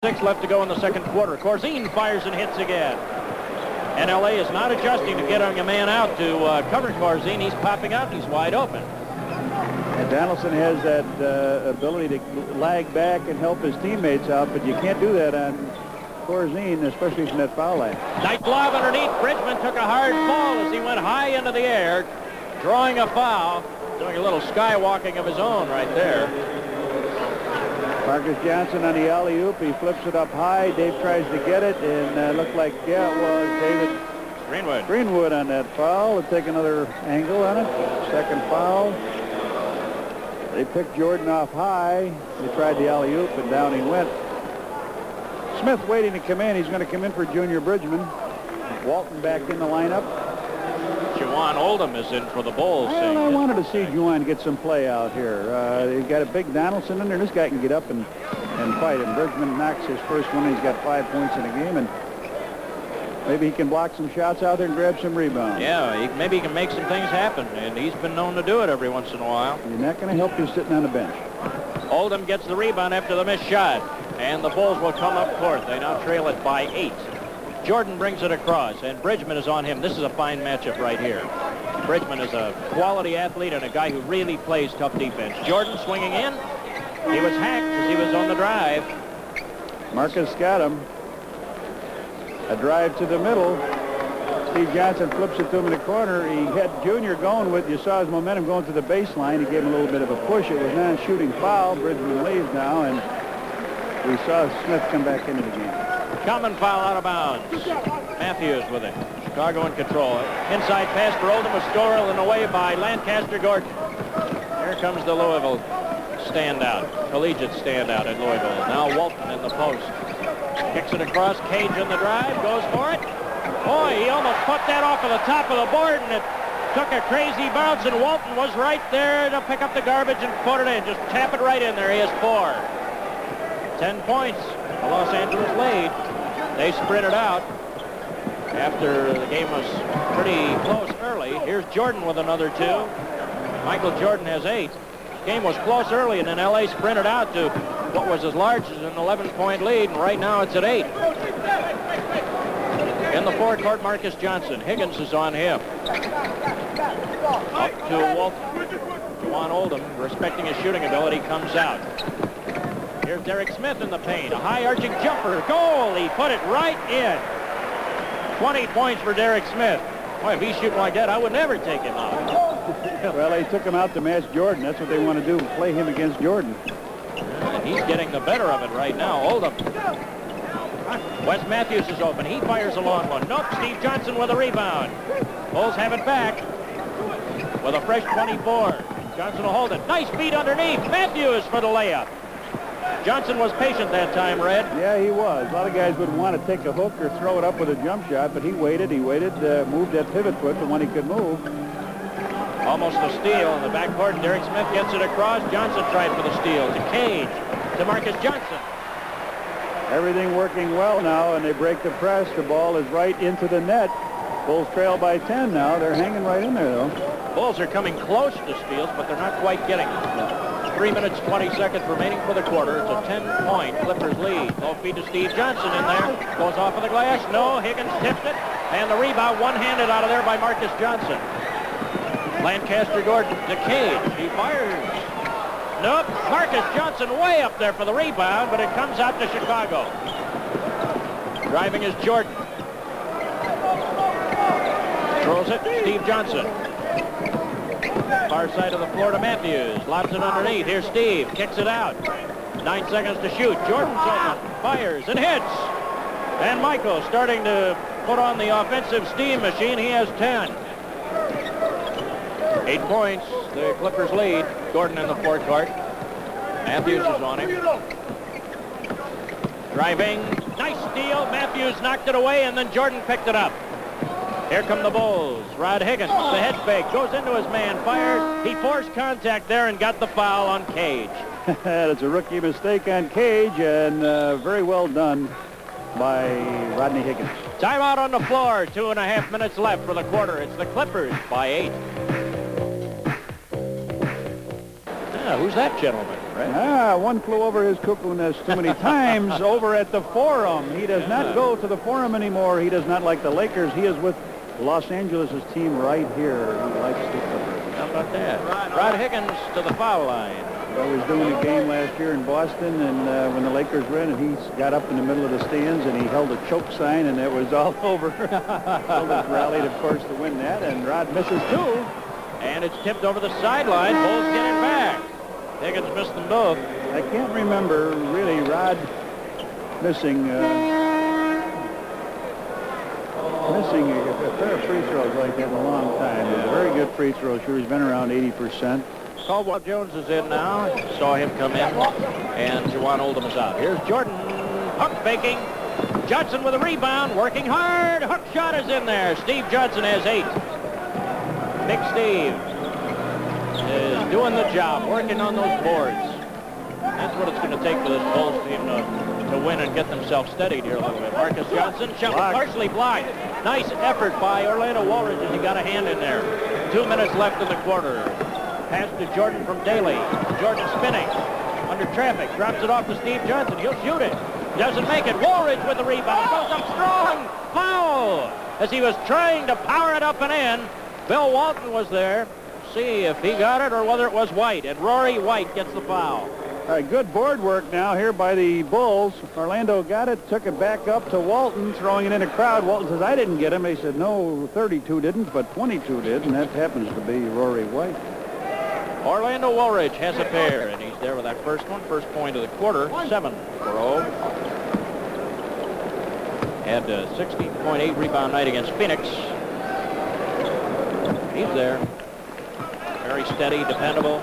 6 left to go in the second quarter. Corzine fires and hits again. And LA is not adjusting to getting a man out to cover Corzine. He's popping out. He's wide open. And Donaldson has that ability to lag back and help his teammates out, but you can't do that on Corzine, especially from that foul line. Nice lob underneath. Bridgman took a hard fall as he went high into the air, drawing a foul, doing a little skywalking of his own right there. Marcus Johnson on the alley-oop. He flips it up high. Dave tries to get it, and looked like, yeah, it was David Greenwood on that foul. Let's take another angle on it. Second foul. They picked Jordan off high. They tried the alley-oop, and down he went. Smith waiting to come in. He's going to come in for Junior Bridgman. Walton back in the lineup. Juwan Oldham is in for the Bulls. Well, I wanted to see Juwan get some play out here. They've got a big Donaldson in there. This guy can get up and fight him. Bridgman knocks his first one. He's got 5 points in the game, and maybe he can block some shots out there and grab some rebounds. Yeah, maybe he can make some things happen, and he's been known to do it every once in a while. You're not going to help you sitting on the bench. Oldham gets the rebound after the missed shot, and the Bulls will come up court. They now trail it by 8. Jordan brings it across, and Bridgman is on him. This is a fine matchup right here. Bridgman is a quality athlete and a guy who really plays tough defense. Jordan swinging in. He was hacked as he was on the drive. Marcus got him. A drive to the middle. Steve Johnson flips it to him in the corner. He had Junior going with, you saw his momentum going to the baseline. He gave him a little bit of a push. It was not a shooting foul. Bridgman leaves now, and we saw Smith come back into the game. Common foul out of bounds. Matthews with it. Chicago in control. Inside pass for Oldham was stolen away by Lancaster Gordon. Here comes the Louisville standout. Collegiate standout at Louisville. Now Walton in the post. Kicks it across. Cage on the drive. Goes for it. Boy, he almost put that off of the top of the board, and it took a crazy bounce, and Walton was right there to pick up the garbage and put it in. Just tap it right in there. He has 4. 10 points. The Los Angeles lead. They sprinted out after the game was pretty close early. Here's Jordan with another 2. Michael Jordan has 8. The game was close early, and then LA sprinted out to what was as large as an 11-point lead, and right now it's at 8. In the forecourt, Marcus Johnson. Higgins is on him. Up to Walton. Juwan Oldham, respecting his shooting ability, comes out. Here's Derek Smith in the paint. A high arching jumper. Goal! He put it right in. 20 points for Derek Smith. Boy, if he's shooting like that, I would never take him out. Well, they took him out to match Jordan. That's what they want to do, play him against Jordan. And he's getting the better of it right now. Oldham. Wes Matthews is open. He fires a long one. Nope, Steve Johnson with a rebound. Bulls have it back with a fresh 24. Johnson will hold it. Nice feed underneath. Matthews for the layup. Johnson was patient that time, Red. Yeah, he was. A lot of guys would want to take a hook or throw it up with a jump shot, but he waited, moved that pivot foot, the one he could move. Almost a steal in the backcourt. Derek Smith gets it across. Johnson tried for the steal to Cage, to Marcus Johnson. Everything working well now, and they break the press. The ball is right into the net. Bulls trail by 10 now. They're hanging right in there, though. Bulls are coming close to steals, but they're not quite getting them. 3 minutes, 20 seconds remaining for the quarter. It's a 10-point Clippers lead. Low feed to Steve Johnson in there. Goes off of the glass. No, Higgins tipped it. And the rebound one-handed out of there by Marcus Johnson. Lancaster Gordon to Cage. He fires. Nope. Marcus Johnson way up there for the rebound, but it comes out to Chicago. Driving is Jordan. Throws it. Steve Johnson. Far side of the floor to Matthews. Lobs it underneath. Here's Steve. Kicks it out. 9 seconds to shoot. Jordan's open. Fires and hits. And Michael starting to put on the offensive steam machine. He has 10. 8 points. The Clippers lead. Gordon in the forecourt. Matthews is on him. Driving. Nice steal. Matthews knocked it away, and then Jordan picked it up. Here come the Bulls. Rod Higgins, the head fake, goes into his man, fires. He forced contact there and got the foul on Cage. That's a rookie mistake on Cage, and very well done by Rodney Higgins. Timeout on the floor. 2.5 minutes left for the quarter. It's the Clippers by 8. Who's that gentleman, Red? One flew over his cuckoo nest too many times over at the Forum. He does not go to the Forum anymore. He does not like the Lakers. He is with Los Angeles' team right here. He likes the Clippers. How about that? Rod Higgins to the foul line. I was doing a game last year in Boston, and when the Lakers were in, he got up in the middle of the stands, and he held a choke sign, and it was all over. Bulls rallied, of course, to win that, and Rod misses two. And it's tipped over the sideline. Bulls get it back. Higgins missed them both. I can't remember, really, Rod missing a pair of free throws like that in a long time. He's a very good free throw shooter. He's been around 80%. Caldwell Jones is in now. Saw him come in. And Juwan Oldham is out. Here's Jordan. Hook faking. Johnson with a rebound. Working hard. Hook shot is in there. Steve Johnson has 8. Big Steve is doing the job. Working on those boards. That's what it's going to take for this Bulls team to win and get themselves steadied here a little bit. Marcus Johnson, shot partially blocked. Nice effort by Orlando Woolridge as he got a hand in there. 2 minutes left in the quarter. Pass to Jordan from Daly. Jordan spinning under traffic. Drops it off to Steve Johnson. He'll shoot it. Doesn't make it. Woolridge with the rebound. Goes up strong. Foul. As he was trying to power it up and in. Bill Walton was there. See if he got it or whether it was White. And Rory White gets the foul. All right, good board work now here by the Bulls. Orlando got it, took it back up to Walton, throwing it in the crowd. Walton says, I didn't get him. They said, no, 32 didn't, but 22 did, and that happens to be Rory White. Orlando Woolridge has a pair, and he's there with that first one. First point of the quarter, 7 for O. Had a 16.8 rebound night against Phoenix. He's there. Very steady, dependable.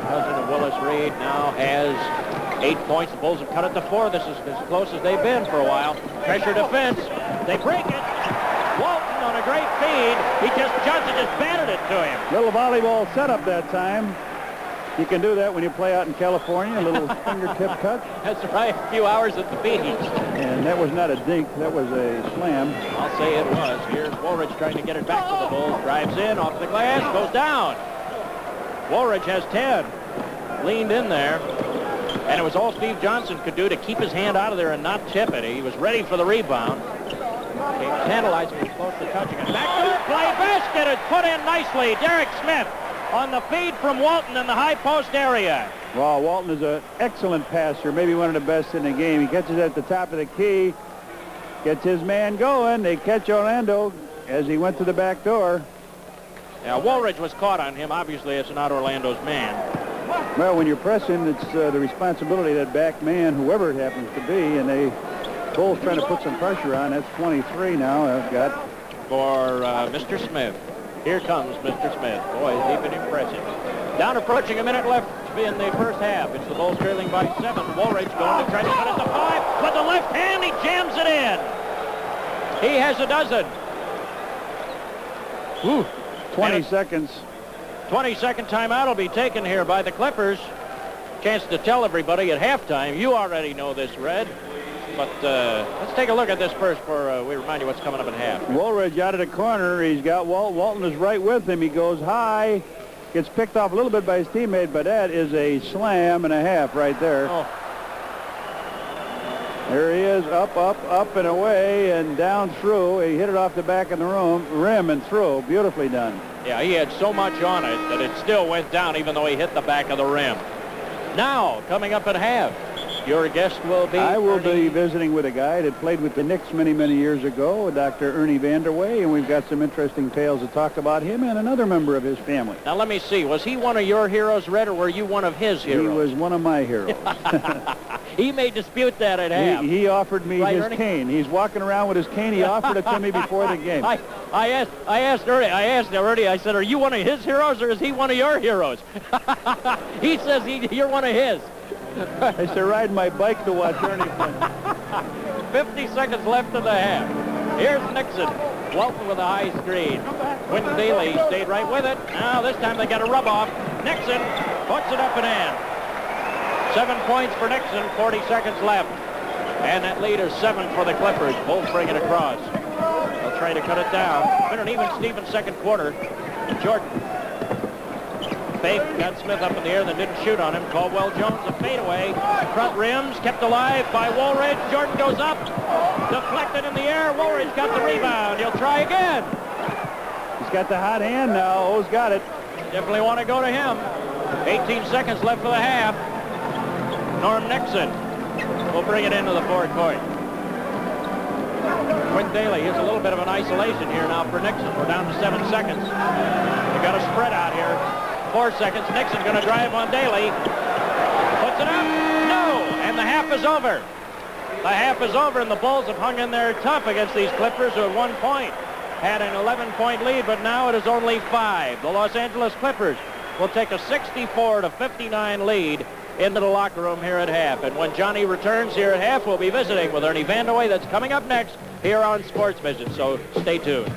Cousin of Willis Reed now has 8 points. The Bulls have cut it to 4. This is as close as they've been for a while. Pressure defense. They break it. Walton on a great feed. Johnson just batted it to him. Little volleyball setup that time. You can do that when you play out in California, a little fingertip touch. That's right, a few hours at the beach. And that was not a dink, that was a slam. I'll say it was. Here's Woolridge trying to get it back to the Bulls. Drives in, off the glass, goes down. Woolridge has 10. Leaned in there. And it was all Steve Johnson could do to keep his hand out of there and not tip it. He was ready for the rebound. He tantalized him close to touching it. Backdoor play, basket is put in nicely. Derek Smith on the feed from Walton in the high post area. Well, Walton is an excellent passer, maybe one of the best in the game. He catches at the top of the key, gets his man going. They catch Orlando as he went to the back door. Yeah, Woolridge was caught on him. Obviously, it's not Orlando's man. Well, when you're pressing, it's the responsibility of that back man, whoever it happens to be, and they Bulls trying to put some pressure on. That's 23 now. I've got for Mr. Smith. Here comes Mr. Smith. Boy, he's been impressive. Down approaching a minute left in the first half. It's the Bulls trailing by 7. Woolridge going to try to cut it to 5. With the left hand, he jams it in. He has a dozen. Ooh, 20 seconds. 22nd timeout will be taken here by the Clippers. Chance to tell everybody at halftime. You already know this, Red. But let's take a look at this first before we remind you what's coming up at half. Woolridge out of the corner. He's got Walton is right with him. He goes high. Gets picked off a little bit by his teammate, but that is a slam and a half right there. Oh. There he is, up, and away, and down through. He hit it off the back of the rim and through. Beautifully done. Yeah, he had so much on it that it still went down even though he hit the back of the rim. Now, coming up at half, your guest will be... I will be visiting with a guy that played with the Knicks many, many years ago, Dr. Ernie Vanderway, and we've got some interesting tales to talk about him and another member of his family. Now, let me see. Was he one of your heroes, Red, or were you one of his heroes? He was one of my heroes. He may dispute that at half. He offered me his Ernie? cane. He's walking around with his cane. He offered it to me before the game. I asked Ernie, I said, are you one of his heroes or is he one of your heroes? He says you're one of his. I used to ride my bike to watch Ernie play. 50 seconds left in the half. Here's Nixon. Walton with a high screen. Quentin Daly stayed right with it. Now this time they got a rub off. Nixon puts it up and in. 7 points for Nixon, 40 seconds left. And that lead is 7 for the Clippers. Bulls bring it across. They'll try to cut it down. Been an even Stevens second quarter. Jordan Fake got Smith up in the air, then didn't shoot on him. Caldwell Jones, a fadeaway. Front rims, kept alive by Woolridge. Jordan goes up, deflected in the air. Woolridge got the rebound. He'll try again. He's got the hot hand now. O's got it. Definitely want to go to him. 18 seconds left for the half. Norm Nixon will bring it into the forecourt. Quick Daly is a little bit of an isolation here now for Nixon. We're down to 7 seconds. They got a spread out here. 4 seconds. Nixon going to drive on Daly. Puts it up. No. And the half is over. The half is over, and the Bulls have hung in there tough against these Clippers who at 1 point had an 11-point lead, but now it is only 5. The Los Angeles Clippers will take a 64-59 lead into the locker room here at half. And when Johnny returns here at half, we'll be visiting with Ernie Vandeweghe. That's coming up next here on Sports Vision, so stay tuned.